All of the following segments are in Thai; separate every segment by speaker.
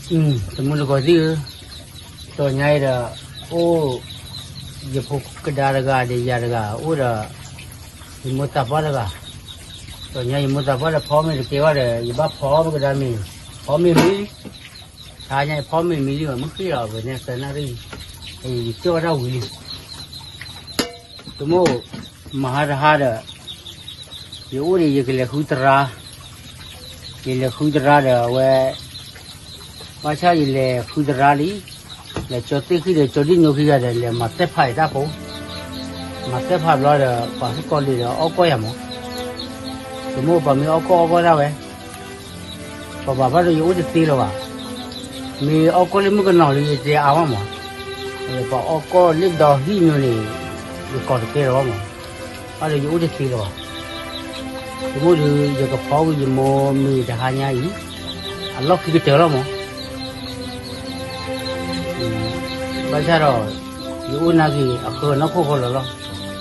Speaker 1: สมุนก็ดีตัวใหญ่เด้อโอ้ยพวกกระดาษกาเดียร์กาโอ้เด้อมุตตาปะกาตัวใหญ่มุตตาปะพอมีเกี่ยวเด้อบ้าพอมันก็ได้มีพอมีถ้าใหญ่พอมีดีกว่ามันคือเราเนี่ยแต่นั่นเองเจ้าเราวิลตัวโมมหาราชเด้ออยู่นี่ยังเลี้ยขุดราเลี้ยขุดราเด้อเว้มาใช้เลี้ยขุดราลีเลี้ยจดที่คือเลี้ยจดที่โน้ตที่จะเลี้ยมาเตะไฟได้ปุ๊มาเตะไฟแล้วเด้อป่าที่ก่อนเลยเด้อเอาก้อยอ่ะมั้งตัวโมป่ามีเอาก้อยได้เว้ป่าบ้านเราอยู่ที่ตีแล้วว่ะมีเอาก้อยเลยมันก็นอนเลยจะเอามั้งป่าเอาก้อยเลี้ยดอกหินนี่อยู่ก่อนที่เรามั้งอะไรอยู่ที่ตีแล้วว่ะตัวโมดูจะกับพ่ออยู่โมมีแต่หายาอีอันล็อกที่เจอแล้วมั้งบางทีเราอยู่นั่งกี่คือนักพวกเราล่ะ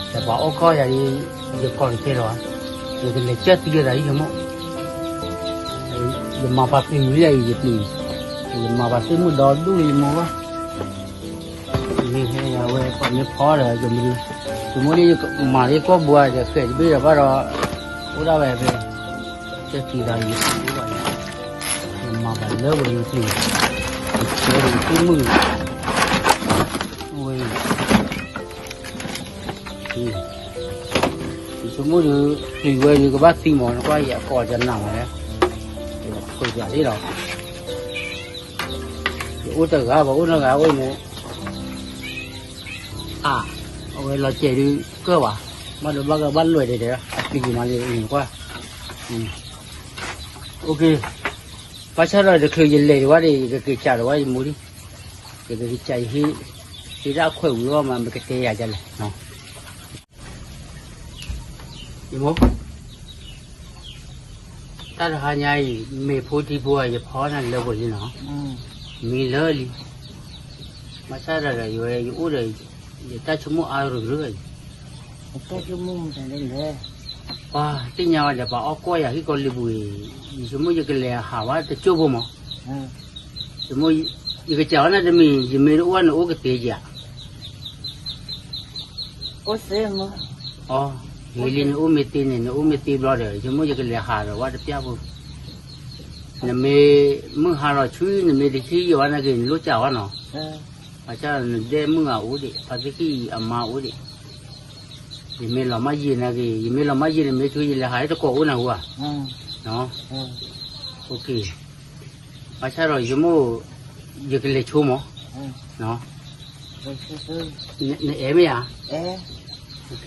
Speaker 1: แต่บอกโอ้ก็อย่างนี้จะก่อนที่เราอยู่ที่เล็กเจ็ดที่อะไรอย่างมั้งยังมาพักที่มีอะไรอย่างนี้ยังมาพักที่มุดดอนดูเลยมั้งวะนี่ให้เอาไว้ก่อนนี้พอเลยจะมีสมมติมาที่ก็บัวจะเกิดไปแล้วว่าเราอุดาไว้ไปจะที่ได้อยู่ยังมาพักเลิกเลยที่เจอที่มือสมมติตีไว้อยู่กับบ้านตีหมอนก็อย่าก่อจะหนังเลยคุยอย่างนี้หรอกอุตส่าห์บอกอุตส่าห์ไว้เนี่ยเอาไว้เราเจดีก็ว่ามาดูบ้านบ้านรวยเดี๋ยวปีกี่มาเลยอีกว่าโอเคภาษาเราจะเคยยินเลยว่าดิจะเคยจ่ายว่ามูดิจะเคยจ่ายที่เราคุยว่ามันเป็นเทียร์จังเลยเนาะยี่มกถ้าหายายไม่พูดที่บัวจะพอนั่นเลยบ่ดีเนาะมีเลยมาใช่อะไรอยู่เลยจะตัดชั่วโมงอะไรเรื่อยตัดชั่วโมงจะเล่นเลยว่าที่ยาวจะบอกเอาก้อยที่คนรีบุยชั่วโมงจะเกลี่ยหาว่าจะจูบมั้งชั่วโมงยังจะเอาน่าจะมีอ้วนอ้วนก็เตี้ยโอ้เสียมั้งอ๋อมีลินอุ้มมีตีนอุ้มมีตีบล้อเดียวชั่วโมงจะเกลี่ยหาว่าจะเตี้ยปุ๊บเนี่ยมีมึงหาเราช่วยเนี่ยมีที่ที่อยู่ว่านั่นก็รู้จักว่าเนาะอาจารย์เดมึงอุ้ดิพัฒน์อามาอุ้ดิยังมีเราไม่ยินนะกี่ยังมีเราไม่ยินไม่ช่วยเลยหายตะโกนนะหัวเนาะโอเคอาจารย์เราชั่วโมงจะเกลี่ยชั่วโมงเนาะเนี่ยไหมอ่ะโอเค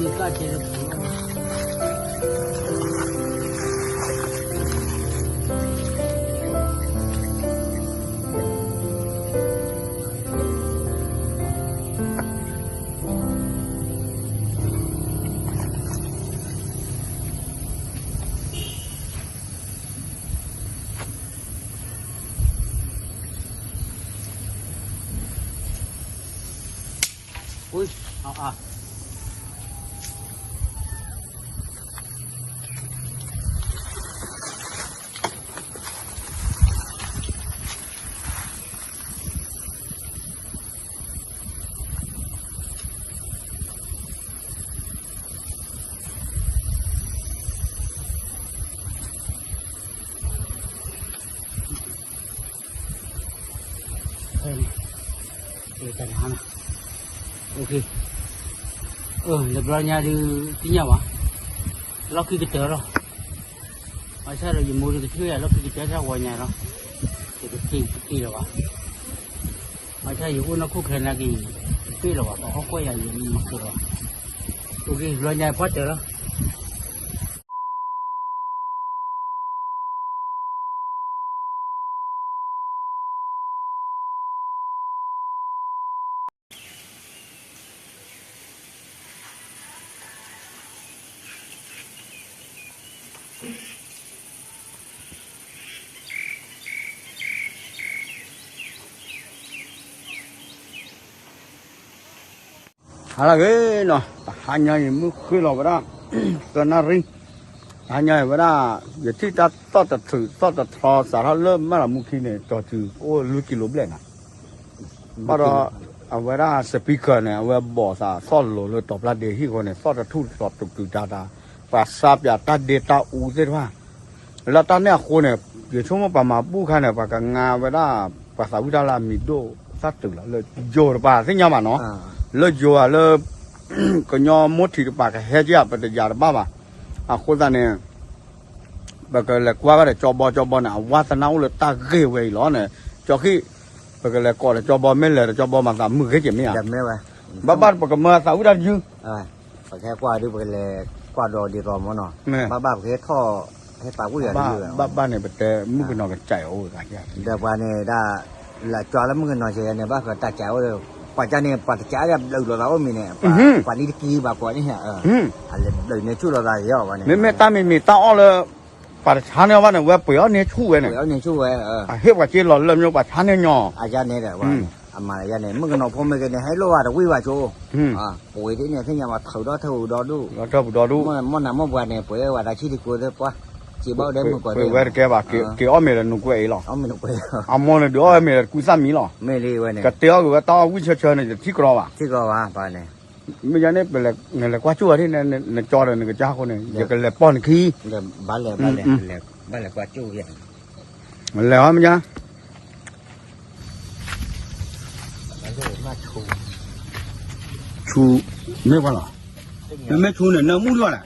Speaker 1: ดีก็เจริญอุ้ยเอา Kita dah nak. Okey. Lepas ni tinya wah. Laki kita lah. Masa ada jemur kecil ya, laki kita dah wanya lah. Kecil lah wah. Masa ibu nak kukar lagi, kecil lah wah. Kau kau yang ini maksud lah. Okey, lepas ni apa lah?
Speaker 2: Halage no, hanya ini mukul apa kena ring, hanya apa jadi tak thau, sarah malah mukil ni tu, oh kilo belah. Pada apa speaker ni, apa bossa, solo le top lah deh, hiku ni, top tu data, pasal ya tak data user mah. Lalu ni aku ni, dia cuma pama bukan ni, pakai ngapa pasal udah lah mido satu lah, le jor pasal nyaman no. Lo jual lo kena moti tu pakai hajat pada jar bapa. Aku tanya, bagai lekwa ada coba na, wasana ulah tak gewe lo ne. Jadi bagai lekwa ada coba mele, coba masa muka je mea.
Speaker 3: Jam mewah.
Speaker 2: Bapa bagai masa udah ju.
Speaker 3: Pakai kuah tu pakai kuah do di rumah no. Bapa pakai thau, pakai tahu ya.
Speaker 2: Bapa ni betul muka nak cai oh saja.
Speaker 3: Dah ni dah lah jual muka nak cai ni bapa tak cai oh. Pakai ni pakai cai dia lalu ni. Pakai ni kiri bapa ni ya. Ada lalu ni cuci dah ya bapa ni.
Speaker 2: Mimi tak all pada channel mana web puyau ni cuci ni.
Speaker 3: Puyau ni cuci.
Speaker 2: Hebat je lo lem yo pada channel nyo.
Speaker 3: Ajar ni dah bapa. Amal ajar ni muka nak pun muka ni hello ada wei baju. Puyau ni ni yang macam tahu dah tu.
Speaker 2: Tahu dah tu.
Speaker 3: Mana buat ni puyau ada ciri kuda apa. Chỉ bao đêm một quả
Speaker 2: đêm. Quay cái bà cái ôm mày là nụ quậy lo.
Speaker 3: Ôm mày nụ quậy.
Speaker 2: Ôm nó đứa mày là cú sa mì lo.
Speaker 3: Mày đi vậy này.
Speaker 2: Cái téo của tao quý chơi này thích rồi à?
Speaker 3: Thích rồi à, bà này.
Speaker 2: Bây giờ này là quá chua thế này cho rồi cái cha con này, giờ cái là pon khí.
Speaker 3: Giờ bán lẻ quá chua vậy.
Speaker 2: Mình lẻ không nhá? Chu, mấy con rồi? Mấy chu này nó mua rồi này,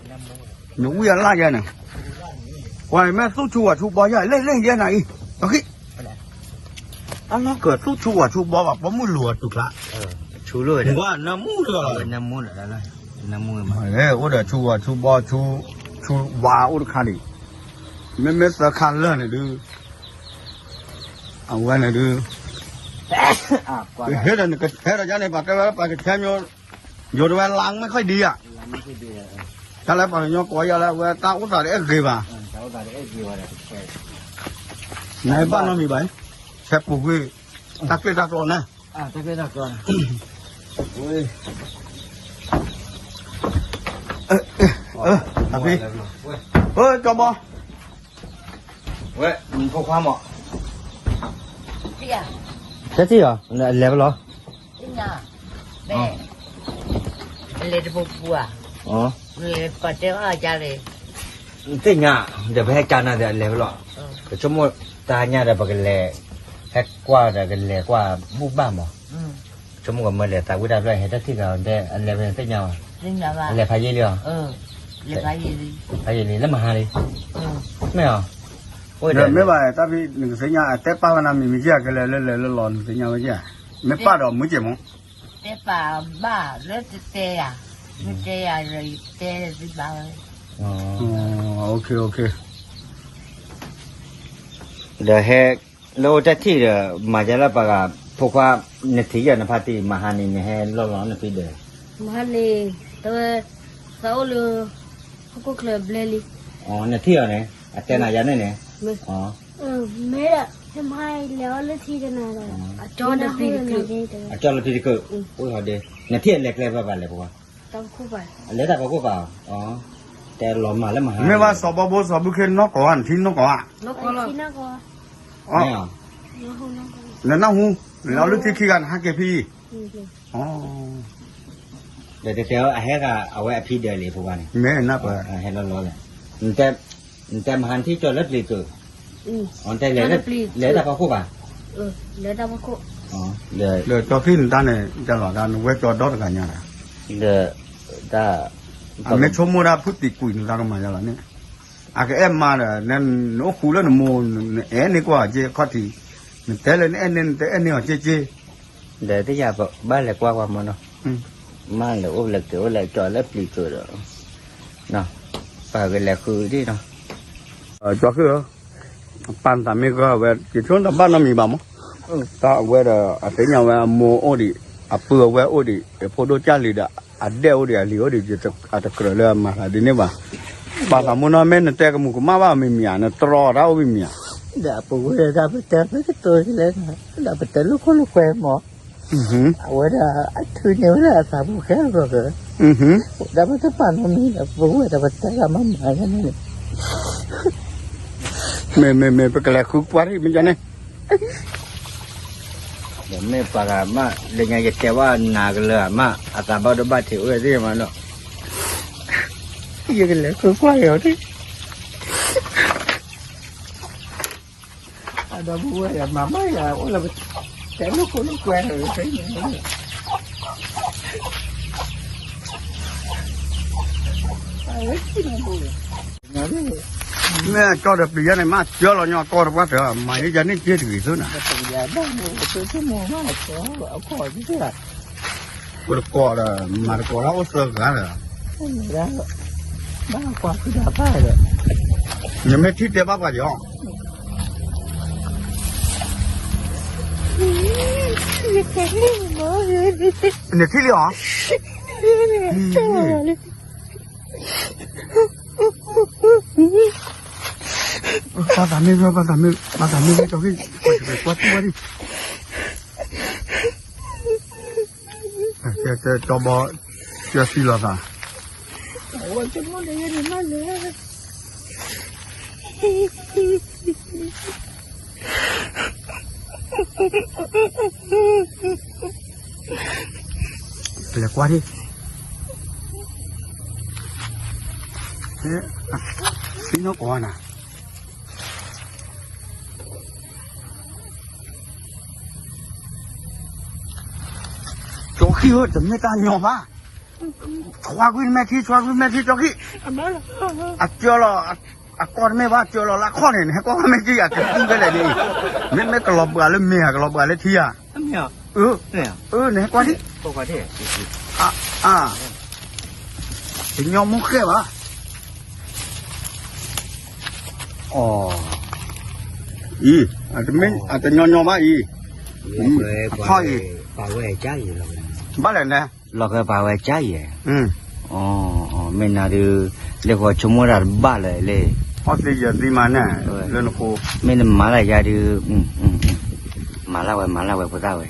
Speaker 2: nó mua là gì này? Ngoài mẹ số chú bò vậy lên cái này, ok. Anh nó cửa số chú bò vào mua lùa tụt lại.
Speaker 3: Chú lùa đấy.
Speaker 2: Qua nó mua rồi.
Speaker 3: Nó mua rồi đó. Nó mua mà.
Speaker 2: Đấy, ôi đời chú bò chú vào ôi khăn đi. Mẹ sợ khăn lên này đưa. Ông quen này đưa. Hết rồi cái này bà cái xem vô đồ ăn lăng mớiค่อยดีอ่ะ ถ้าแล้วปะยอก้อยแล้วว่าตาอุตส่าห์ได้เกยบ่ไหนบ้านเรามีใบแช่ปลูกไว้ตักเกตักก่อนนะ
Speaker 3: ตักเกตักก่อนโอ้ย
Speaker 2: ตักพี่จอบบ่
Speaker 3: เว้ยมึงพกความเหรอ
Speaker 4: Iya.
Speaker 3: Jadi ya, level lo.
Speaker 4: Iya. Be. Le de buah.
Speaker 3: Oh.
Speaker 4: Le pada aja le.
Speaker 3: Itu nya, dah banyak cana dah level lo. Cuma tanya dah pakai le, hek kuah dah pakai le kuah bubam mo. Cuma kalau le tak udah boleh hebat sih kalau dah level itu nya.
Speaker 4: Iya ba.
Speaker 3: Le pagi dia.
Speaker 4: Le pagi.
Speaker 3: Pagi ni lama hari. Mày à?
Speaker 2: ไม่ไหวแต่พี่หนึ่งเสียงแต่ป้าวันนั้นมีเจ้าก็เลยร้อนเสียงว่าเจ้าไม่ป้าดอกมือเจ็บมั้ง
Speaker 4: Te pa ba le te ya. Te ya le te di ba.
Speaker 2: อ๋อโอเค
Speaker 3: เดี๋ยวให้เราจะที่เดี๋ยวมาจะรับปากพวกว่าในที่อย่างนภาติมหานินให้ร้อนๆนะพี่เดี๋ยว
Speaker 5: Mahali, tahu Saulu, aku klub Leli.
Speaker 3: อ๋อในที่อะไรอาจารย์อาจารย์เนี่ยอ๋อ
Speaker 5: Mera, semai levelที่จะน่าเลยจอดปีกคือ
Speaker 3: อาจารย์เราที่เกิดโอ้ยเขาเดี๋ยวในที่เล็กๆแบบอะไรพวกว่า
Speaker 5: ต้องคู่ไป
Speaker 3: เล็กแต่ก็เก่าอ๋อแต่หลอมมาแล้วมาหา
Speaker 2: ไม่ว่าสอบบ่สอบบุคคลนอกก่อนทิ้งนอกก่อน
Speaker 5: นกก็ที่นั่นก็
Speaker 2: อ๋อ
Speaker 3: ไม่อ่ะ
Speaker 5: นกนก
Speaker 2: แล้วน้าหูแล้วลึกที่ขี้กันฮักเกพี่อ๋อ
Speaker 3: เดี๋ยวให้ก็เอาไว้พี่เดี๋ยวเลยพวกว่านี่
Speaker 2: แม่น่าเปิด
Speaker 3: ให้ร้อนๆเลยแต่มหันที่จอดรถเลยเกิดอ๋อแต่เล็กแต่ก็คู่ป่ะ
Speaker 5: แล้วแต่ว่าคู่
Speaker 3: อ๋อเดี๋ยว
Speaker 2: เดี๋ยวจอขี้ตาเนี่ยจะหล่อตาเวจอดอดกันยังไง
Speaker 3: เดี๋ยวตา
Speaker 2: อ่ะไม่ชมมูราพุทธิกุยตาก็มาจะหล่อเนี่ยอ่ะก็เอ็มมาเนี่ยนั่นโอ้คูแล้วโมเอ็นนี่กว่าเจ้าข้อที่แต่เลยเอ็นแต่เอ็นเนี่ยเจ๊
Speaker 3: เดี๋ยวที่อยากบ้านเล็กกว่ามันเนาะบ้านเล็กโอ้เล็กเดี๋ยวเล็กจอเล็กปลีกเลยเนาะป่าเป็นเล็กคือที่เนาะ
Speaker 2: จอขี้ปันตามีก็เวจิตชนตาบ้านน้ำมีบ้างมั้งตาเวดอ่ะเสียงเวโมโอดีอ่ะเปลือกเวโอดีพอดูจ้าลีดอ่ะเดโอดีอ่ะลีโอดีจะอ่ะตะกระเลยมาละดีเนี่ยบ้าบ้านมุนอเมนแต่ก็มุกมาว่าไม่มีอ่ะนะตรอเราไม่มีอ่ะ
Speaker 3: เดี๋ยวปู่เดี๋ยวไปเจอไม่ก็ตัวที่เล่นเดี๋ยวไปเจอลูกคนลูกแฝดหมอเอาไว้เดี๋ยวถือเนี่ยเวลาสามโมงแค่ก็เกิดเดี๋ยวไปจะปั่นตรงนี้เดี๋ยวปู่เดี๋ยวไปเจอกับมันหายกันนี่
Speaker 2: ไม่ไปกระไรคุกวารีมันจะเนี่ย
Speaker 3: เดี๋ยวไม่ปากมาเรื่องยังจะแกว่านากันเลยมาอาตาบ้าดบ้าถือไว้ที่มันเนาะยังกันเลยคือควายเหรอที่อาตาบัวอย่ามาไม่อย่าโอ้เราแต่ลูกคนลูกแก่เลยใช่ไหม
Speaker 2: แม่จอดปีนี้มาเจอเราเนี่ยตัวว่าเถอะมาอีจันนี่เจ๊ถือซื้อนะ
Speaker 3: ปัญญาบ้านเราตัวชั่วโมงมากก็เอาขอที่สุด
Speaker 2: กูจะกอดมาจะกอดเราเสือกันเลย
Speaker 3: ไม่ได้บ้ากว่าที่จะไปเลย
Speaker 2: ยังไม่ทิศเดียบ้าป่ะจ๊ะเนี่ยที่เหลือป้าตามีเจ้าที่กวาดตัวดิจะจอบจะสิละค่ะ
Speaker 3: โอ้ยจะมันเลยนี่มันเลย
Speaker 2: เปลี่ยนกว่าดิเฮ้ยพี่น้องก่อนนะโจกี้เหรอจะไม่ตายหยอบอ่ะชัวร์กุยแม่ที่โจกี้อ่ะเจอแล้วอ่ะก่อนไม่ว่าเจอแล้วละข้อเนี่ยก็ไม่กี่อ่ะจะพูดไปเลยดิไม่กลับกันเลยเมียกลับกันเลยที่อ่ะเนี่ยกว่าดิ
Speaker 3: พวกเขาที่
Speaker 2: ถึงยอมมุกแค่วะอ๋ออาจจะยอมว่า
Speaker 3: พ่อป่าไว้ใจอยู่แล้ว
Speaker 2: บ้านไหนเนี่ย
Speaker 3: เราก็ป่าไว้ใจอ๋อไม่น่าดูเรียกว่าชั่วโมงละบ้าเลย
Speaker 2: พอสิจะดีมาเนี่ยเรื่องกู
Speaker 3: ไม่ได้มาละยาดูมาละไว้พอได้ไว้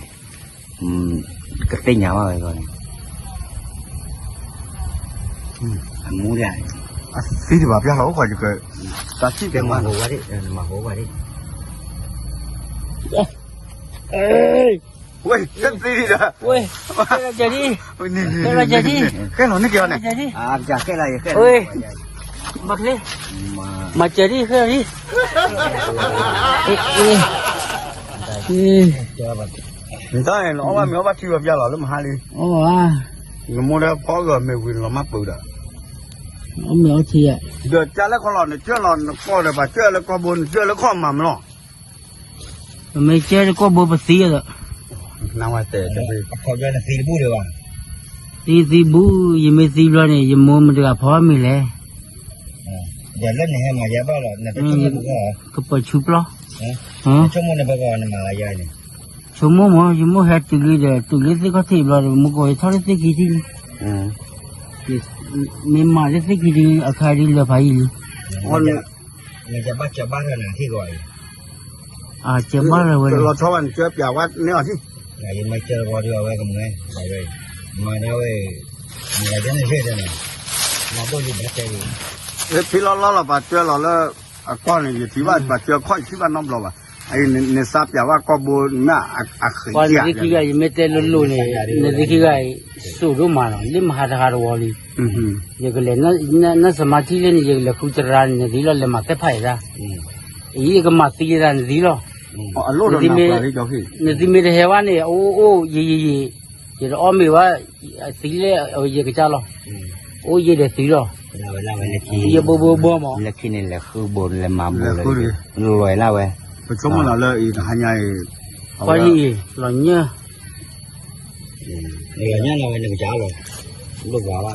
Speaker 3: ก็ติ่งยาวไว้ก่อนมูได้
Speaker 2: สิที่ว่าพี่เราก็จะเกิดตัดสินใจ
Speaker 3: มา
Speaker 2: มา
Speaker 3: หัวดิมาหัวดิ
Speaker 2: เว้ยเส้นสีเด้อ
Speaker 3: เว้ยจะดิ
Speaker 2: นี่แค่หนูนี่เกี่ยวเนี่ย
Speaker 3: จะแค่ไรแค่
Speaker 1: เฮ้ยบักเลยมาเจอดิเครื่องนี้
Speaker 2: ได้เนาะว่ามีว่าที่ว่าพี่เราแล้วมาหาเลย
Speaker 1: โอ้อ่ะ
Speaker 2: งูเด้อพ่อก็ไม่วิ่งเรามาปูด
Speaker 1: เอาเหมียวเทีย
Speaker 2: เดือดจ้าแล้วก็หลอนเชื่อหลอนก็เลยป่ะเชื่อแล้วก็บนเชื่อแล้วข้อมามันหรอ
Speaker 1: ไม่เจอก็บัวสีอ่ะ
Speaker 2: น้ำว่าแต่จะไป
Speaker 3: เขาจะสีบูดีว่า
Speaker 1: สีบูยังไม่สีร้อนเนี่ยยังมัวมันจะพอมีเลย
Speaker 3: เดี๋ยวเล่นให้มายาบ้าหรอเนี่ยเป็นชั่วโมง
Speaker 1: ก็เปิดชุบล้อ
Speaker 3: ชั่วโมงเนี่ยบ้าเนี่ยมายาเนี่ย
Speaker 1: ชั่วโมงมั้งชั่วโมงแค่ตุลีเดียตุลีสิก็สีร้อนมุกไอ้ทอดสิกี่ทีไม่มาเลยสิกี่ทีอาคาริลพายเลย
Speaker 3: มันจะบ้าเท่านั้นที่ก่อน
Speaker 1: เจ็บบ้าเลยเว้ย
Speaker 2: เราชอบอันเจ็บอย่าว่าเนี่ยที่
Speaker 3: ยังไม่เจอพอที่เอาไว้กับมึงไงไปเลยมาเนี่ยเว้ยมีอะไรจะให้ช่วยได้ไหมมาบ่อยู่แบบใจ
Speaker 2: พี่เราป่ะเจอเราแล้วก้อนนี่ที่ว่าป่ะเจอค่อยที่ว่าน้องเราป่ะไอ้ในซับอย่าว่าก็บุญน่ะเคย
Speaker 1: ก้อนนี่กี่ไงไม่เตลุลุเนี่ยนี่กี่ไงสู้รู้มาแล้วลิมหาทหารวอลียังก็เลยนั่นสมาธิเลยนี่ยังเลยคุจรานนี่ดีแล้วเลยมาเตะไผ่ละอีกก็มาตีรันดีแล้ว
Speaker 2: a lot of na cho khi
Speaker 1: နေဒီမီတဲ့ဟဲဝါနေအိုးရေရေအော်မီဝါစီလေရေကကြလောအိုးရေတဲ့စီတော့
Speaker 3: la le ki
Speaker 1: ရေဘောမော
Speaker 3: le ki ne le khu bo le ma bo le loi la we
Speaker 2: ko chomo la le i ha nya e
Speaker 1: ခွာကြီးလောည
Speaker 3: ne nya la we ne ja lo lu ba wa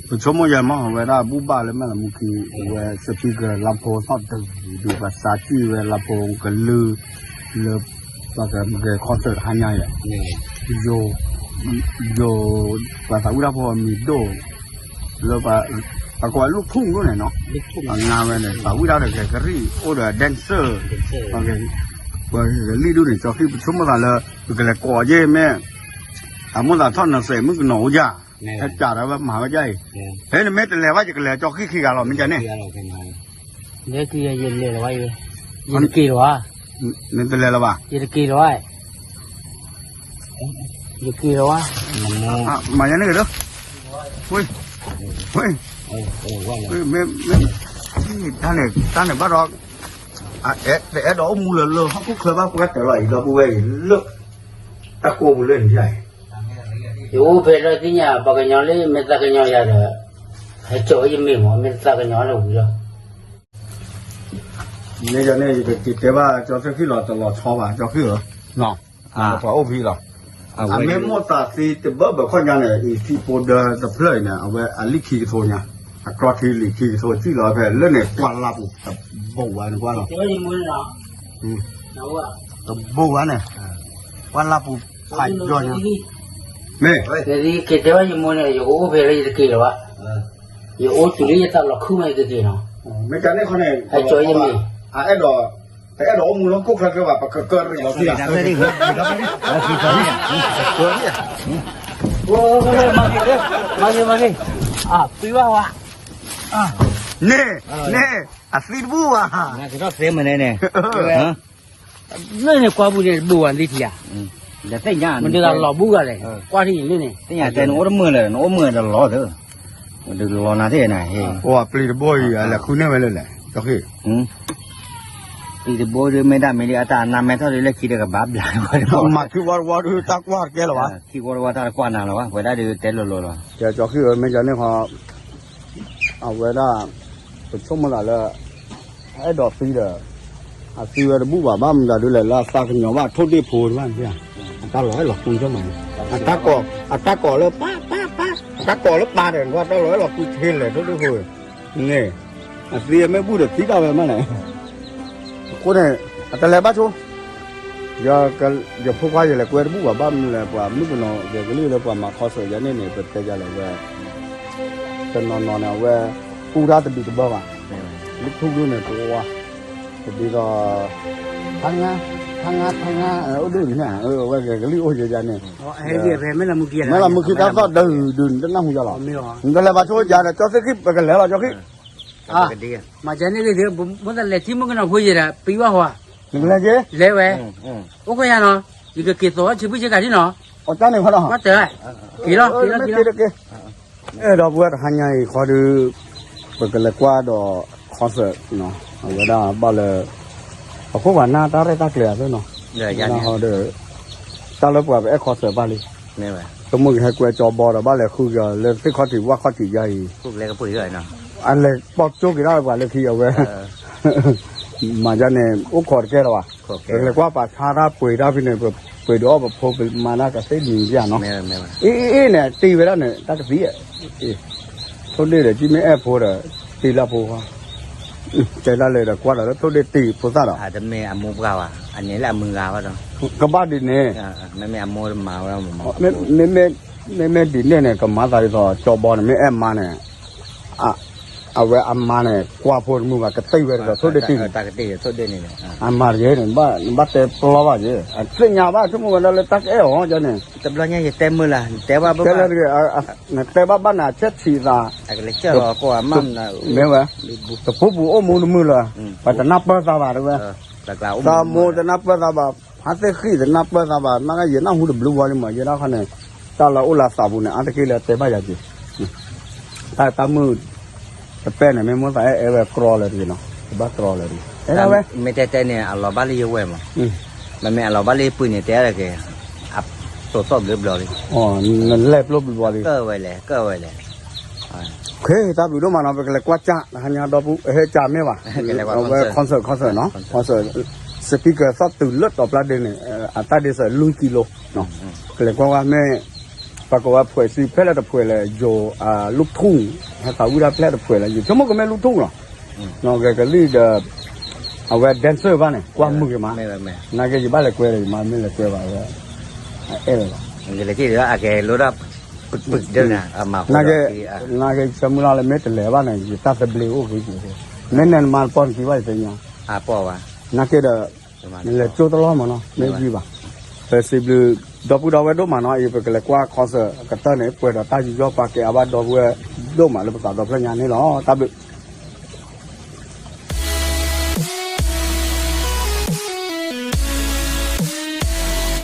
Speaker 2: ko chomo ya ma we da bu ba le ma la mu ki we speaker la po sa de du ba sa chi we la po ka lu le ba ka ke concert ha nya ya yo ba sa u da po mi do le ba ko lu thung lo ne no nga we ne sa u da de ke ri o da dancer okay wa li du ne cho khi chomo la le ke le ko ye me amu la thon na se mu no ja hết trả đó mà cái gì thế nên mấy lần vay chỉ là cho khi cả rồi mình chơi này
Speaker 1: နေကီရေလေဝါရေရေကီရော
Speaker 2: nên từ là bà
Speaker 1: ရေကီရောရေကီရော
Speaker 2: mà nhá này đó ui ui mấy ta này bắt đó để đó mua lừa họ cũng khơi bác quét trở lại đó bùi lừa ta cô bùi lên vậy
Speaker 1: 有别的地方，把个鸟嘞，没咋个鸟呀的，还找一没嘛，没咋个鸟了不着。
Speaker 2: nên giờ này cái bà cho khi lọt cho bà cho khi ở nó có ốp phi rồi mấy mô tả thì từ bữa bữa khoan nhà này thì bộ the play này ở về lịch khi thôi nha có khi lịch khi thôi chỉ là về lên này qua la bộ tập bộ anh qua rồi
Speaker 1: 这你没了，那我
Speaker 2: tập bộ anh này qua la bộ phải cho nha mẹ
Speaker 1: 这这玩意没了，有别的就给了吧，有处理到了口没就给了，
Speaker 2: mấy cái này con này
Speaker 1: 还找一没。
Speaker 2: ai đó cái đó mua nó cúc ra cái bà cờ cờ rồi nó đi à
Speaker 1: à tuy bao à
Speaker 2: nè nè à xịt bu à
Speaker 3: na cái đó xem mà này
Speaker 1: nơi này qua bu này bu ăn đi thì à
Speaker 3: để thấy nhà
Speaker 1: mình được lò bu à này qua thì như này
Speaker 3: thấy nhà tên nó mưa là lò thôi được lò nào thế này
Speaker 2: ô play the boy là khu này vậy này cho khi
Speaker 3: thì bố đứa mấy đám mấy đứa ta làm mấy thôi đấy là khi được gặp bắp lại
Speaker 2: mà khi qua đưa tắc qua kia là
Speaker 3: khi qua ta qua nào là vậy đã được té lồ
Speaker 2: cho khi ở mấy giờ này họ ở vậy đó chúng mà là ai đọt phi rồi à phi rồi bố bà băm là đưa là sao cái nhỏ bà thốt đi phun mà chứ ta nói là phun cho mày ta cỏ là ta cỏ lớp 3 rồi qua ta nói là phun thêm là thốt đi phun nè à phi mấy bố được tí đâu vậy mà này cô này ta lấy bắt chú giờ phút qua giờ là quên bút vào băm là quả mức nó giờ cái lưỡi là quả mà khó sửa giá nên này bật tay ra là về tên nó nào về khu ra từ bị từ bao mà lúc thu luôn này cô qua từ bây giờ thang nga ở đường này về cái lưỡi giờ ra này
Speaker 1: hay việc về mới là một kia
Speaker 2: mới là một khi ta có đường đến năm giờ rồi người ta bắt chú giờ là cho cái kíp cái lẽ là cho kíp
Speaker 1: à mà cái này thì muốn là chỉ muốn cái nào vui gì là bí bao hòa
Speaker 2: đừng là gì
Speaker 1: lẽ vậy ok ya nó cái kia tổ chỉ biết cái gì nó
Speaker 2: ở trong này phải không
Speaker 1: bắt trời kỳ đó
Speaker 2: đó vừa hai ngày khó được cái là qua đó concert nó ở đó bao giờ ở khu vực nào ta đây ta kể rồi nó họ được ta lớp qua với concert bao nhiêu tôi muốn hai quay cho bò đó bao giờ khu giờ lên cái khó thì qua khó thì dày
Speaker 3: lấy cái bụi rồi nào
Speaker 2: anh lại bóc chỗ cái đó và lên khi ở về mà cho nên úp khỏi cái đó là qua bà xa ra bụi ra bên này bụi đó và phô mà nó cái gì vậy nó ý này tì về đó này ta cái gì thôi đây là chỉ mấy em phô rồi tì là phô chạy raเลยlà qua đó thôi đây tì phô ra đó
Speaker 3: à tụi mẹ mua gạo à anh ấy là mừng gạo đó
Speaker 2: các bạn đi nè
Speaker 3: mẹ mua màu đâu
Speaker 2: mẹ đi nè này cái má ta đó cho bò này mấy em mà này à về ăn mà này qua phô mua mà cái tì về đó thôi đây tì
Speaker 3: ta cái tì thôi đây này
Speaker 2: ăn mà gì này bắt té lo vào gì cái nhà ba chúng mình là tắc ế hả cho nên
Speaker 3: tập lo nhá té mưa là té ba
Speaker 2: cái là té ba bắt là chết xì ra
Speaker 3: cái lấy chơi rồi qua mắm là
Speaker 2: nếu vậy tập phú bù ôm mưa là phải tập nắp bơ ra vào được không ta mua tập nắp bơ ra vào hắn sẽ khi tập nắp bơ ra vào mà cái gì nó không được blue vào nhưng mà gì đó cái này ta là u là sạp bù này ăn cái là té ba giờ gì ta mưa tập pen này mấy món phải về crawl là gì nó ba crawl là gì အဲ့ဒါပဲ
Speaker 3: ไม่แต่เนี่ยเอาเราบ้านเลยเว้ยมั้ง
Speaker 2: อืม
Speaker 3: มันไม่เอาเราบ้านเลยปืนเนี่ยแต่อะไรกันอับตัวตบเรียบร้อย
Speaker 2: อ๋อนั่นแหละลบบ่เลย
Speaker 3: ก็ไว้เลยก็ไว้เลย
Speaker 2: โอเคตาบิโดมาเนาะเป็นกว่าจ้าหันยาดอบุเฮจ่าแม่ว่ะคอนเสิร์ตเนาะคอนเสิร์ตสปีกเกอร์ซอฟต์ตื่นเลือดต่อปลาเดนเนี่ยอัตราเดสลุยกิโลเนาะก็เลยว่าแม่ปรากฏว่าเผยซีเพลตะเผยเลยโยลูกทุ่งฮะสาวิราเพลตะเผยเลยอยู่ชั่วโมงก็แม่ลูกทุ่งเนาะเนาะก็ลีดเอาไว้แดนเซอร์บ้านเนี่ยกว่ามือมา
Speaker 3: ไม่ไม่
Speaker 2: นาแกอยู่บ้านเลยกวยเลยมาไม่เลยกวยว่าเอ๊ะ
Speaker 3: มันก็เลยที่เหลืออาแกรู้รับปึกเดินนะเอามา
Speaker 2: นาแกสมุนอะไรเม็ดเลยบ้านเนี่ยอยู่ตาตะเบลโอ้คือแม่นมาปอนกี่วันเป็นยัง
Speaker 3: อาปอวะ
Speaker 2: นาแกนี่แหละโจตลอดมาเนาะไม่กี่บาแต่สิบลูดอบุดาวเวดมาเนาะอีเป็นเลยกว่าคอนเสิร์ตก็ตอนนี้เปิดตาอยู่ยอปากแกอาบัดดอบุเวดมาเลยภาษาดอพระญาณนี่หรอตาบิ